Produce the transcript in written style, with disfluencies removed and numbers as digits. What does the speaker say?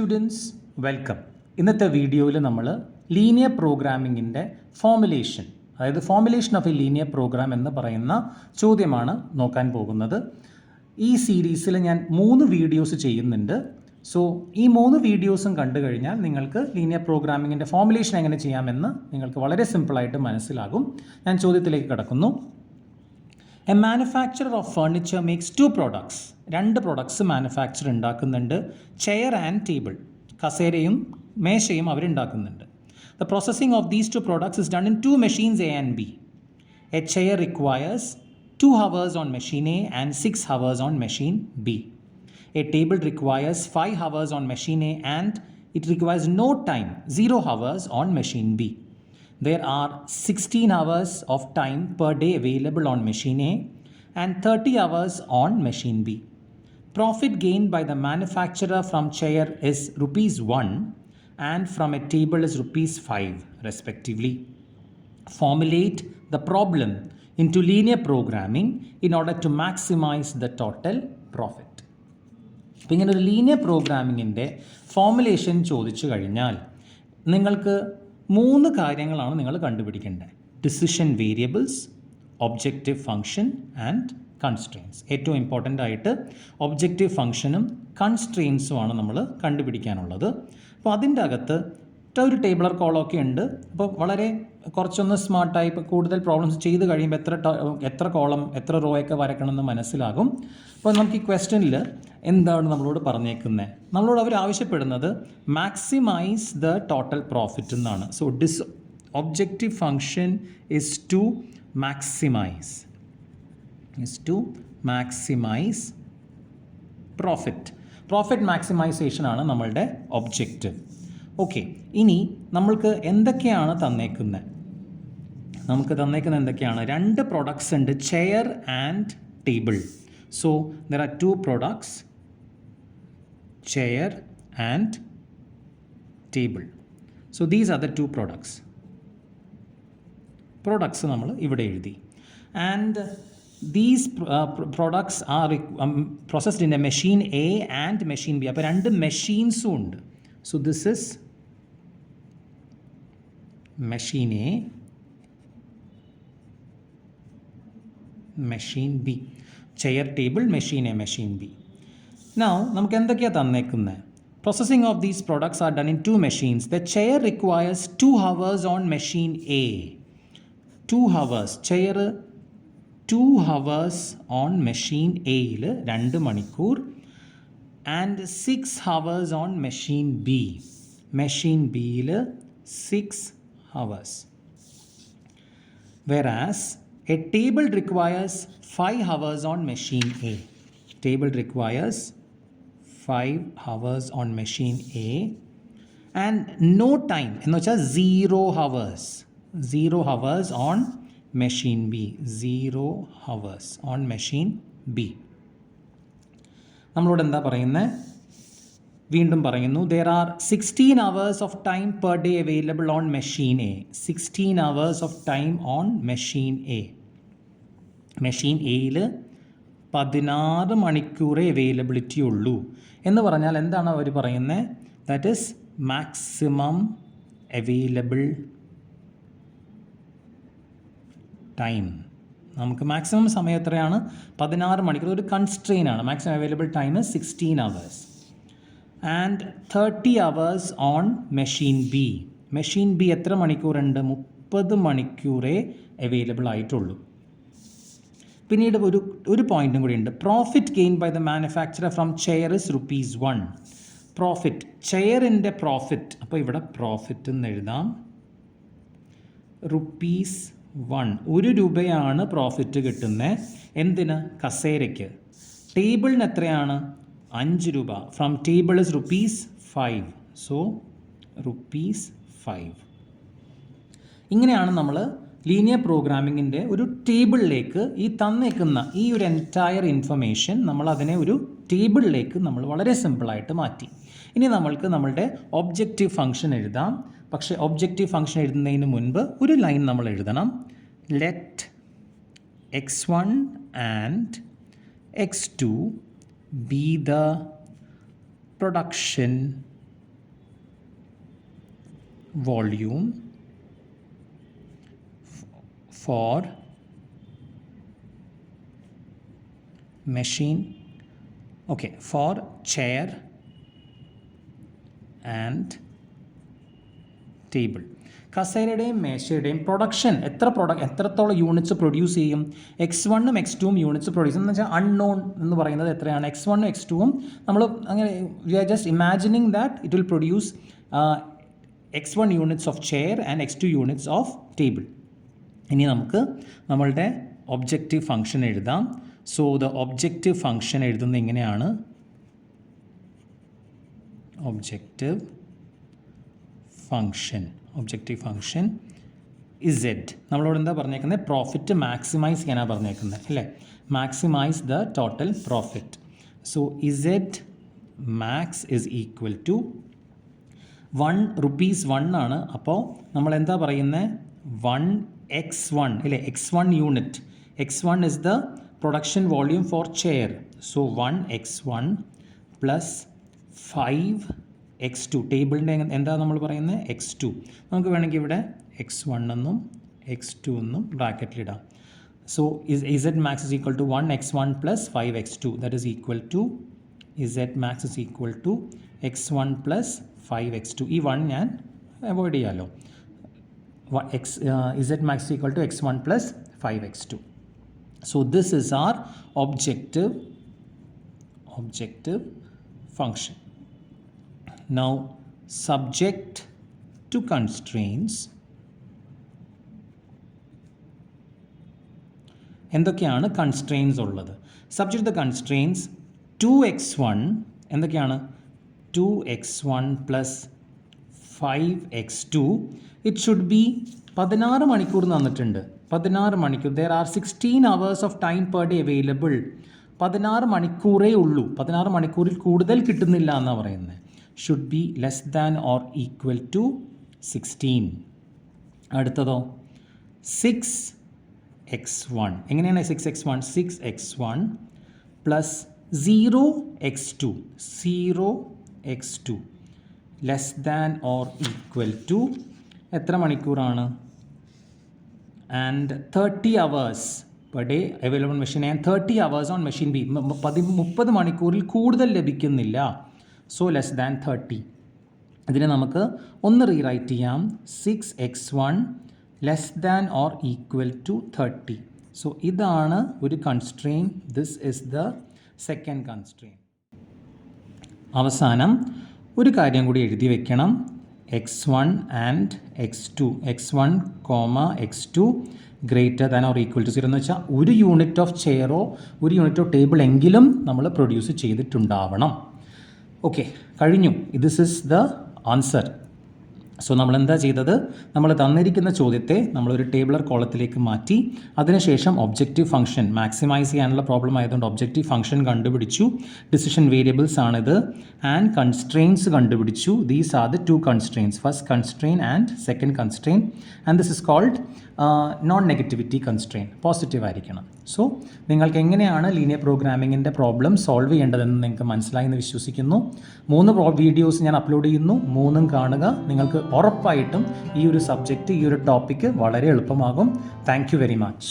Students, welcome. ഇന്നത്തെ വീഡിയോയിൽ നമ്മൾ ലീനിയർ പ്രോഗ്രാമിങ്ങിൻ്റെ ഫോർമുലേഷൻ, അതായത് formulation of a linear program എന്ന് പറയുന്ന ചോദ്യമാണ് നോക്കാൻ പോകുന്നത്. ഈ സീരീസിൽ ഞാൻ 3 വീഡിയോസ് ചെയ്യുന്നുണ്ട്. സോ ഈ 3 വീഡിയോസും കണ്ടു കഴിഞ്ഞാൽ നിങ്ങൾക്ക് ലീനിയർ പ്രോഗ്രാമിങ്ങിൻ്റെ ഫോർമുലേഷൻ എങ്ങനെ ചെയ്യാമെന്ന് നിങ്ങൾക്ക് വളരെ സിമ്പിളായിട്ട് മനസ്സിലാകും. ഞാൻ ചോദ്യത്തിലേക്ക് കടക്കുന്നു. A manufacturer of furniture makes 2 products. 2 products manufacture ഉണ്ടാക്കുന്നുണ്ട്. ചെയർ ആൻഡ് ടേബിൾ, കസേരയും മേശയും അവരുണ്ടാക്കുന്നുണ്ട്. The processing of these 2 products is done in 2 machines A and B. A chair requires 2 hours on machine A and 6 hours on machine B. A table requires 5 hours on machine A and it requires no time, 0 hours on machine B. There are 16 hours of time per day available on machine A and 30 hours on machine B. Profit gained by the manufacturer from chair is ₹1 and from a table is ₹5 respectively. Formulate the problem into linear programming in order to maximize the total profit. അപ്പോൾ ഇങ്ങനെ ഒരു linear പ്രോഗ്രാമിങ്ങിൻ്റെ formulation ചോദിച്ചു കഴിഞ്ഞാൽ നിങ്ങൾക്ക് 3 കാര്യങ്ങളാണ് നിങ്ങൾ കണ്ടുപിടിക്കേണ്ടത്. Decision variables, objective function and constraints. ഏറ്റവും ഇമ്പോർട്ടൻ്റ് ആയിട്ട് ഒബ്ജക്റ്റീവ് ഫംഗ്ഷനും കൺസ്ട്രെയിൻസുമാണ് നമ്മൾ കണ്ടുപിടിക്കാനുള്ളത്. അപ്പോൾ അതിൻ്റെ അകത്ത് ഒരു ടേബിളർ കോളമൊക്കെ ഉണ്ട്. അപ്പോൾ വളരെ കുറച്ചൊന്ന് സ്മാർട്ടായി ഇപ്പോൾ കൂടുതൽ പ്രോബ്ലംസ് ചെയ്ത് കഴിയുമ്പോൾ എത്ര കോളം എത്ര റോ ഒക്കെ വരയ്ക്കണമെന്ന് മനസ്സിലാകും. അപ്പോൾ നമുക്ക് ഈ ക്വസ്റ്റ്യനിൽ എന്താണ് നമ്മളോട് പറഞ്ഞേക്കുന്നത്? നമ്മളോട് അവർ ആവശ്യപ്പെടുന്നത് മാക്സിമൈസ് ദ ടോട്ടൽ പ്രോഫിറ്റ് എന്നാണ്. So objective function is to maximise profit maximisation ആണ് നമ്മളുടെ ഒബ്ജക്റ്റീവ്. ഓക്കെ, ഇനി നമ്മൾക്ക് എന്തൊക്കെയാണ് തന്നേക്കുന്നത്? നമുക്ക് തന്നേക്കുന്നത് എന്തൊക്കെയാണ്? 2 പ്രോഡക്ട്സ് ഉണ്ട്, chair and table. So there are 2 products, chair and table. So these are the 2 products നമ്മൾ ഇവിടെ എഴുതി. And these products are processed in a machine A and machine B. അപ്പോൾ 2 മെഷീൻസും ഉണ്ട്. So this is machine A, machine B. Chair, table, machine A, machine B. Now നമുക്ക് എന്തൊക്കെയാണ് തന്നേക്കുന്നത്? Processing of these products are done in 2 machines. The chair requires 2 hours on machine A. 2 hours. Chair 2 hours on machine A യിൽ 2 മണിക്കൂർ. And 6 hours on machine B. Machine B യിൽ 6 hours. Whereas a table requires 5 hours on machine A. Table requires 5 hours on machine A and no time എന്ന് വെച്ചാൽ 0 hours. 0 hours on machine B. 0 hours on machine B. നമ്മളോട് എന്താ പറയുന്നത്? വീണ്ടും പറയുന്നു, there are 16 hours of time per day available on machine A. 16 hours of time on machine A. Machine എയിൽ 16 മണിക്കൂറേ availability ഉള്ളൂ എന്ന് പറഞ്ഞാൽ എന്താണ് അവർ പറയുന്നത്? That is maximum available time. നമുക്ക് മാക്സിമം സമയം എത്രയാണ്? 16 മണിക്കൂർ. ഒരു കൺസ്ട്രെയിൻ ആണ്. Maximum available time 16 hours and 30 hours on machine B. Machine B എത്ര മണിക്കൂറുണ്ട്? 30 മണിക്കൂറേ അവൈലബിൾ ആയിട്ടുള്ളൂ. പിന്നീട് ഒരു പോയിന്റും കൂടി ഉണ്ട്. Profit gain by the manufacturer from chair is ₹1. Profit, ചെയറിൻ്റെ പ്രോഫിറ്റ്. അപ്പോൾ ഇവിടെ പ്രോഫിറ്റ് എന്ന് എഴുതാം. ₹1. 1 രൂപയാണ് പ്രോഫിറ്റ് കിട്ടുന്നത്. എന്തിന്? കസേരയ്ക്ക്. ടേബിളിന് എത്രയാണ്? 5 രൂപ. From table is ₹5. സോ ₹5. ഇങ്ങനെയാണ് നമ്മൾ ലീനിയർ പ്രോഗ്രാമിങ്ങിൻ്റെ ഒരു ടേബിളിലേക്ക് ഈ തന്നേക്കുന്ന ഈ ഒരു എൻറ്റയർ ഇൻഫർമേഷൻ നമ്മൾ അതിനെ ഒരു ടേബിളിലേക്ക് നമ്മൾ വളരെ സിമ്പിളായിട്ട് മാറ്റി. ഇനി നമ്മൾക്ക് നമ്മളുടെ ഒബ്ജക്റ്റീവ് ഫംഗ്ഷൻ എഴുതാം. പക്ഷേ ഒബ്ജക്റ്റീവ് ഫംഗ്ഷൻ എഴുതുന്നതിന് മുൻപ് ഒരു ലൈൻ നമ്മൾ എഴുതണം. Let x1 and x2 be the production volume for machine, okay, for chair and table. കസേരയുടെയും മേശയുടെയും പ്രൊഡക്ഷൻ എത്രത്തോളം യൂണിറ്റ്സ് പ്രൊഡ്യൂസ് ചെയ്യും? X1ഉം X2ഉം യൂണിറ്റ്സ് പ്രൊഡ്യൂസ് എന്ന് വെച്ചാൽ അൺനോൺ എന്ന് പറയുന്നത് എത്രയാണ്? X1ഉം X2ഉം നമ്മൾ അങ്ങനെ we are just imagining that it will produce X1 units of chair and X2 units of table. ഇനി നമുക്ക് നമ്മളുടെ ഒബ്ജക്റ്റീവ് ഫംഗ്ഷൻ എഴുതാം. സോ ദ ഒബ്ജക്റ്റീവ് ഫംഗ്ഷൻ എഴുതുന്നത് എങ്ങനെയാണ്? Objective function Z. നമ്മളോട് എന്താ പറഞ്ഞേക്കുന്നത്? പ്രോഫിറ്റ് മാക്സിമൈസ് ചെയ്യാനാണ് പറഞ്ഞേക്കുന്നത് അല്ലേ? Maximise the total profit. So Z max is equal to 1 rupees 1 ആണ്. അപ്പോൾ നമ്മൾ എന്താ പറയുന്നത്? 1x1 അല്ലേ? X1 unit. X1 is the production volume for chair. So 1x1 plus 5x2. ടേബിളിൻ്റെ എന്താ നമ്മൾ പറയുന്നത്? x2. നമുക്ക് വേണമെങ്കിൽ ഇവിടെ x1 എന്നും x2 എന്നും ബ്രാക്കറ്റിലിടാം. So z max is equal to 1x1 plus 5x2. That is equal to z max is equal to x1 plus 5x2. ഈ 1 ഞാൻ അവോയ്ഡ് ചെയ്യാമല്ലോ. z max is equal to x1 plus 5x2. So this is our objective function. Now subject to constraints. എന്തൊക്കെയാണ് constraints ഉള്ളത്? Subject the constraints 2x1 എന്തൊക്കെയാണ്? 2x1 plus 5x2. It should be 16 മണിക്കൂർ തന്നിട്ടുണ്ട്. 16 മണിക്കൂർ. There are 16 hours of time per day available. 16 മണിക്കൂറേ ഉള്ളൂ. 16 മണിക്കൂറിൽ കൂടുതൽ കിട്ടുന്നില്ല എന്നാണ് പറയുന്നത്. Should be less than or equal to 16. അടുത്തതോ 6x1. എങ്ങനെയാണ് 6x1? 6x1 plus 0x2 less than or equal to എത്ര മണിക്കൂറാണ്? And 30 hours per day available machine and 30 hours on machine B. 30 മണിക്കൂറിൽ കൂടുതൽ ലഭിക്കുന്നില്ല. So less than 30. ഇതിനെ നമുക്ക് ഒന്ന് റീറൈറ്റ് ചെയ്യാം. 6x1 less than or equal to 30. So ഇതാണ് ഒരു constraint. This is the second constraint. അവസാനം ഒരു കാര്യം കൂടി എഴുതി വെക്കണം. x1 and x2. x1, x2 greater than or equal to 0 എന്ന് വെച്ചാൽ ഒരു യൂണിറ്റ് ഓഫ് ചെയറോ ഒരു യൂണിറ്റ് ഓഫ് ടേബിൾ എങ്കിലും നമ്മൾ പ്രൊഡ്യൂസ് ചെയ്തിട്ടുണ്ടാവണം. ഓക്കെ, കഴിഞ്ഞു. This is the answer. So നമ്മൾ എന്താ ചെയ്തത്? നമ്മൾ തന്നിരിക്കുന്ന ചോദ്യത്തെ നമ്മളൊരു ടേബിളർ കോളത്തിലേക്ക് മാറ്റി അതിനുശേഷം ഒബ്ജക്റ്റീവ് ഫംഗ്ഷൻ മാക്സിമൈസ് ചെയ്യാനുള്ള പ്രോബ്ലം ആയതുകൊണ്ട് ഒബ്ജക്റ്റീവ് ഫംഗ്ഷൻ കണ്ടുപിടിച്ചു. ഡിസിഷൻ വേരിയബിൾസ് ആണിത്. ആൻഡ് കൺസ്ട്രെയിൻസ് കണ്ടുപിടിച്ചു. These are the 2 constraints. First constraint and second constraint. And this is called non negativity constraint. Positive ആയിരിക്കണം. സോ നിങ്ങൾക്ക് എങ്ങനെയാണ് ലീനിയർ പ്രോഗ്രാമിങ്ങിൻ്റെ പ്രോബ്ലം സോൾവ് ചെയ്യേണ്ടതെന്ന് നിങ്ങൾക്ക് മനസ്സിലായി എന്ന് വിശ്വസിക്കുന്നു. 3 വീഡിയോസ് ഞാൻ അപ്ലോഡ് ചെയ്യുന്നു. 3ഉം കാണുക. നിങ്ങൾക്ക് ഉറപ്പായിട്ടും ഈ ഒരു സബ്ജക്റ്റ്, ഈ ഒരു ടോപ്പിക്ക് വളരെ എളുപ്പമാകും. Thank you very much.